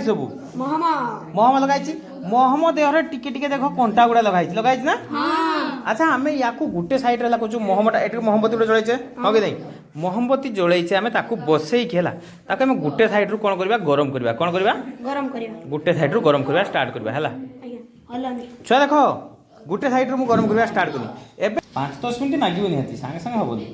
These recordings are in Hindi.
लगाई सब महम लगाई महम देहरे टिके टिके देख कंटा गुड़ा लगाई ना। अच्छा आम या गोटे सैड्रे लगुच महमटा ये महमबती गोटे जलैचे हाँ कि नहीं महमबती जलैचे आम बसईक है आम गोटे सैड्रु कौन करवा गरम करवा कौन करवा गोटे सैड्रु गरम करवा स्टार्ट करवा है छुआ देख गोटे सैड्रु मु गरम करवा स्टार्ट करी एबे 5-10 मिनट नागिब निहाती सांगे सांगे हेनी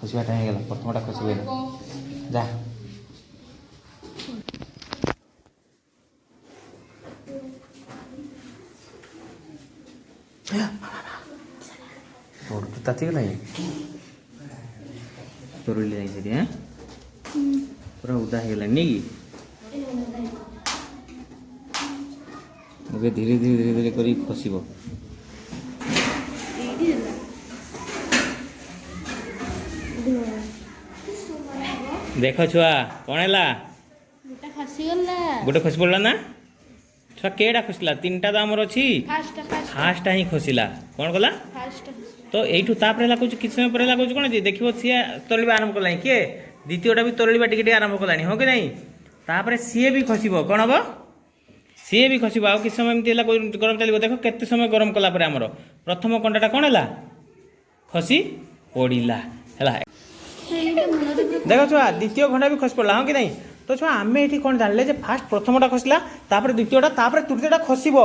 खसवा टाइम गला प्रथमटा खसवे जा ताती गला तोरली जाए पूरा उदा हो गला नहीं कि धीरे धीरे धीरे धीरे करी खसब देख छुआ कौन है गोटे खसी पड़ा ना छुआ केटा खसला 3टा तो आमर अच्छी फास्ट ही खसला कौन कला तो यू लगुच किसी समय पर लगुच कौन देखो सी तोलिबा आरंभ कला किए द्वितीयटा भी तोलिबा टिके आरंभ कला हाँ कि नहीं तापर सी भी खसब कौन हम सी भी खसब आ किसी समय एमती गरम चलो देख केते समय गरम कलापर आमर प्रथम कंटाटा कौन है खसी पड़ा है देख छुआ द्वितीय घंटा भी खसी पड़ा हाँ कि नहीं तो छुआ आम ये कौन जानले फास्ट प्रथमटा खसला द्वितीयटा तृतीयटा खसब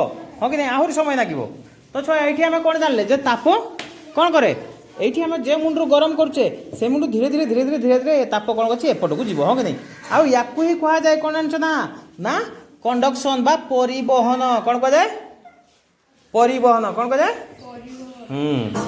हाँ कि नहीं आहरी समय लगे तो छुआ ये आम कौन जानले ताप कौन करे ये आम जे मुंडू गरम करुचे से मुंडू धीरे धीरे धीरे धीरे धीरे धीरे ताप कौन कर एपटू जीव हाँ कि नहीं आउ या ही कहुए कौन जान ना कंडक्शन बा परिवहन कौन कहुए परिवहन कौन कहुए